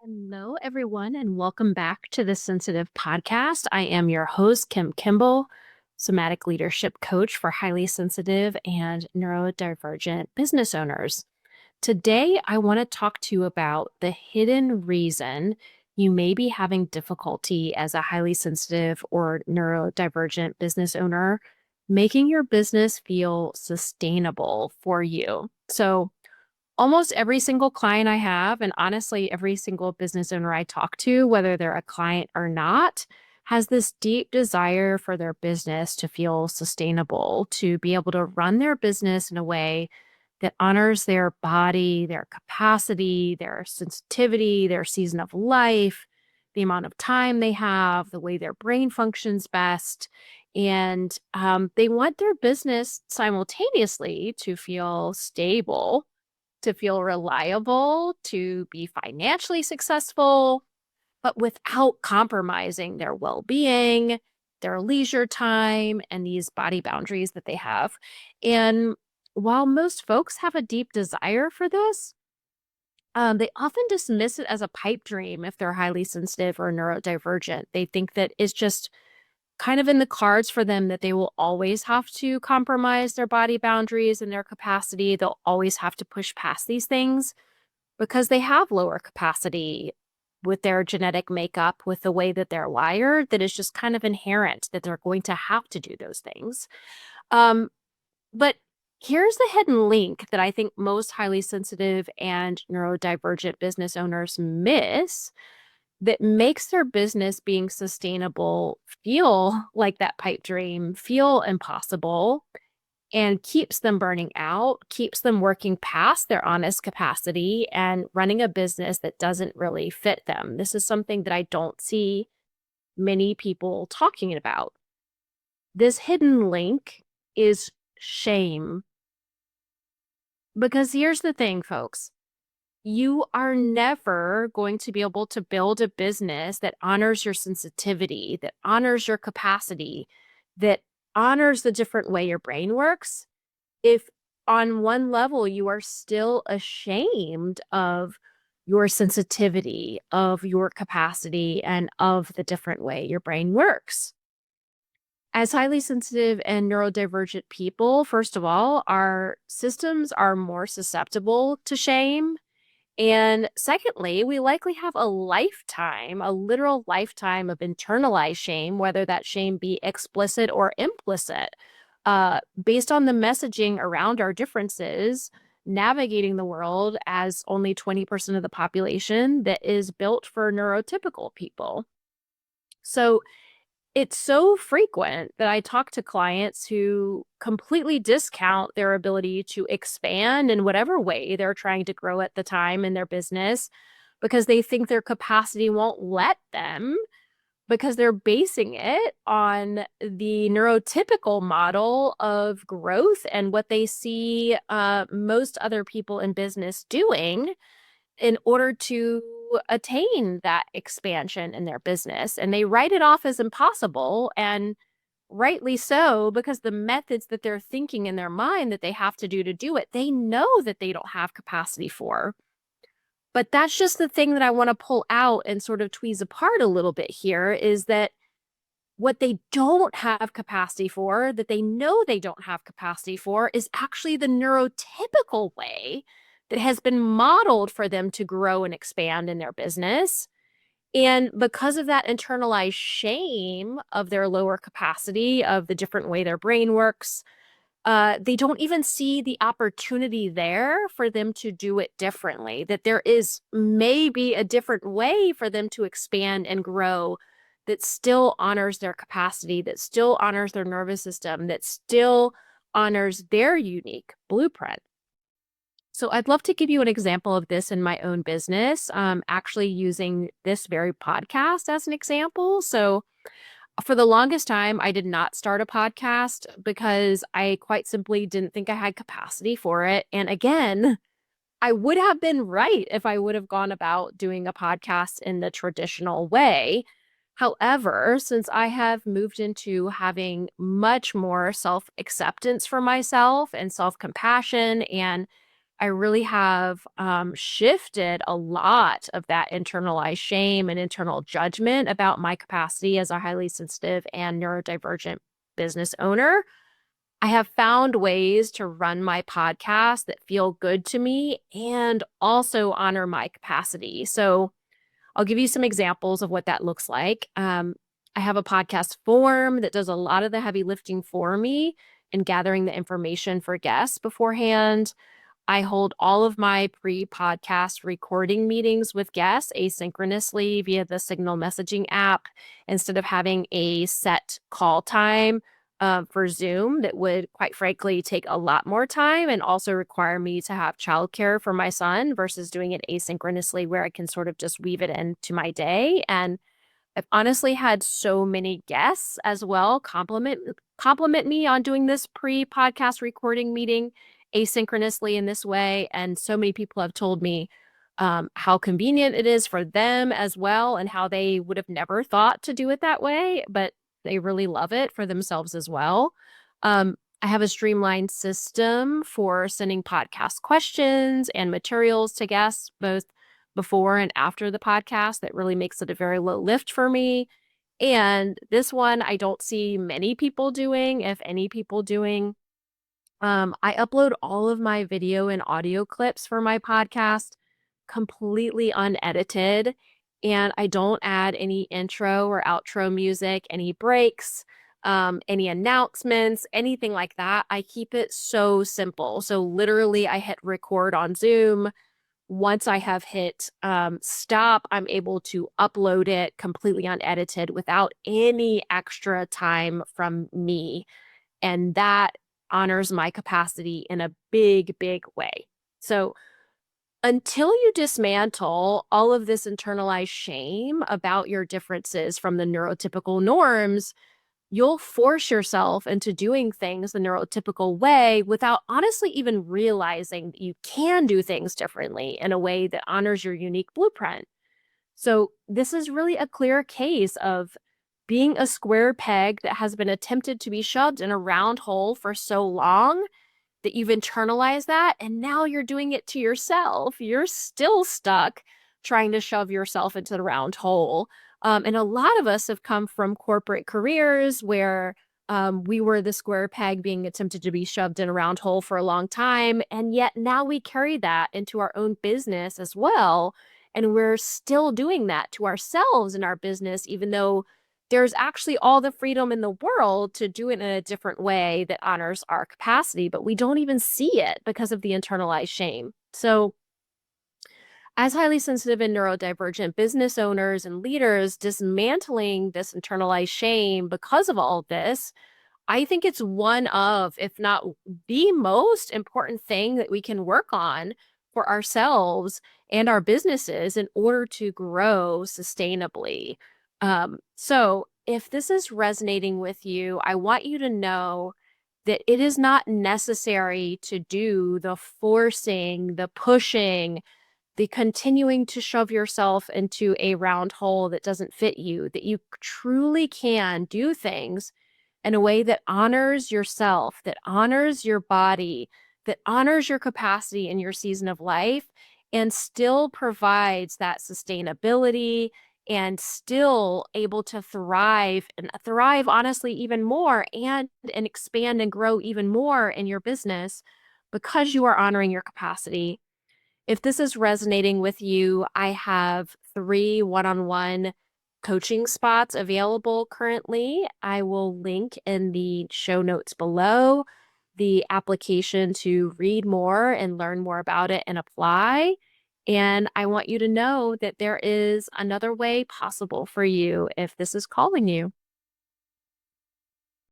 Hello, everyone, and welcome back to the Sensitive Podcast. I am your host, Kimball, Somatic Leadership Coach for highly sensitive and neurodivergent business owners. Today, I want to talk to you about the hidden reason you may be having difficulty as a highly sensitive or neurodivergent business owner, making your business feel sustainable for you. Almost every single client I have, and honestly, every single business owner I talk to, whether they're a client or not, has this deep desire for their business to feel sustainable, to be able to run their business in a way that honors their body, their capacity, their sensitivity, their season of life, the amount of time they have, the way their brain functions best. And they want their business simultaneously to feel stable, to feel reliable, to be financially successful, but without compromising their well being, their leisure time, and these body boundaries that they have. And while most folks have a deep desire for this, they often dismiss it as a pipe dream if they're highly sensitive or neurodivergent. They think that it's just kind of in the cards for them that they will always have to compromise their body boundaries and their capacity. They'll always have to push past these things because they have lower capacity with their genetic makeup, with the way that they're wired, that is just kind of inherent that they're going to have to do those things. Um, but here's the hidden link that I think most highly sensitive and neurodivergent business owners miss that makes their business being sustainable feel like that pipe dream, feel impossible, and keeps them burning out, keeps them working past their honest capacity and running a business that doesn't really fit them. This is something that I don't see many people talking about. This hidden link is shame. Because here's the thing, folks. You are never going to be able to build a business that honors your sensitivity, that honors your capacity, that honors the different way your brain works if on one level you are still ashamed of your sensitivity, of your capacity, and of the different way your brain works. As highly sensitive and neurodivergent people, first of all, our systems are more susceptible to shame. And secondly, we likely have a lifetime, a literal lifetime of internalized shame, whether that shame be explicit or implicit, based on the messaging around our differences, navigating the world as only 20% of the population that is built for neurotypical people. So it's so frequent that I talk to clients who completely discount their ability to expand in whatever way they're trying to grow at the time in their business because they think their capacity won't let them, because they're basing it on the neurotypical model of growth and what they see most other people in business doing in order to attain that expansion in their business. And they write it off as impossible, and rightly so, because the methods that they're thinking in their mind that they have to do it, they know that they don't have capacity for. But that's just the thing that I want to pull out and sort of tweeze apart a little bit here is that what they don't have capacity for, that they know they don't have capacity for, is actually the neurotypical way that has been modeled for them to grow and expand in their business. And because of that internalized shame of their lower capacity, of the different way their brain works, they don't even see the opportunity there for them to do it differently, that there is maybe a different way for them to expand and grow that still honors their capacity, that still honors their nervous system, that still honors their unique blueprint. So I'd love to give you an example of this in my own business, actually using this very podcast as an example. So for the longest time, I did not start a podcast because I quite simply didn't think I had capacity for it. And again, I would have been right if I would have gone about doing a podcast in the traditional way. However, since I have moved into having much more self acceptance for myself and self compassion and I really have shifted a lot of that internalized shame and internal judgment about my capacity as a highly sensitive and neurodivergent business owner. I have found ways to run my podcast that feel good to me and also honor my capacity. So I'll give you some examples of what that looks like. I have a podcast form that does a lot of the heavy lifting for me and gathering the information for guests beforehand. I hold all of my pre-podcast recording meetings with guests asynchronously via the Signal messaging app instead of having a set call time for Zoom that would, quite frankly, take a lot more time and also require me to have childcare for my son versus doing it asynchronously where I can sort of just weave it into my day. And I've honestly had so many guests as well compliment me on doing this pre-podcast recording meeting asynchronously in this way. And so many people have told me how convenient it is for them as well, and how they would have never thought to do it that way, but they really love it for themselves as well. I have a streamlined system for sending podcast questions and materials to guests, both before and after the podcast, that really makes it a very low lift for me. And this one I don't see many people doing, if any people doing. I upload all of my video and audio clips for my podcast completely unedited, and I don't add any intro or outro music, any breaks, any announcements, anything like that. I keep it so simple. So literally, I hit record on Zoom. Once I have hit stop, I'm able to upload it completely unedited without any extra time from me. And that honors my capacity in a big, big way. So until you dismantle all of this internalized shame about your differences from the neurotypical norms, you'll force yourself into doing things the neurotypical way without honestly even realizing that you can do things differently in a way that honors your unique blueprint. So, this is really a clear case of being a square peg that has been attempted to be shoved in a round hole for so long that you've internalized that, and now you're doing it to yourself. You're still stuck trying to shove yourself into the round hole. And a lot of us have come from corporate careers where we were the square peg being attempted to be shoved in a round hole for a long time. And yet now we carry that into our own business as well. And we're still doing that to ourselves in our business, even though there's actually all the freedom in the world to do it in a different way that honors our capacity, but we don't even see it because of the internalized shame. So, as highly sensitive and neurodivergent business owners and leaders, dismantling this internalized shame because of all of this, I think it's one of, if not the most important thing that we can work on for ourselves and our businesses in order to grow sustainably. So, if this is resonating with you, I want you to know that it is not necessary to do the forcing, the pushing, the continuing to shove yourself into a round hole that doesn't fit you, that you truly can do things in a way that honors yourself, that honors your body, that honors your capacity in your season of life, and still provides that sustainability and still able to thrive and thrive honestly even more and expand and grow even more in your business because you are honoring your capacity. If this is resonating with you, I have 3 one-on-one coaching spots available currently. I will link in the show notes below the application to read more and learn more about it and apply. And I want you to know that there is another way possible for you if this is calling you.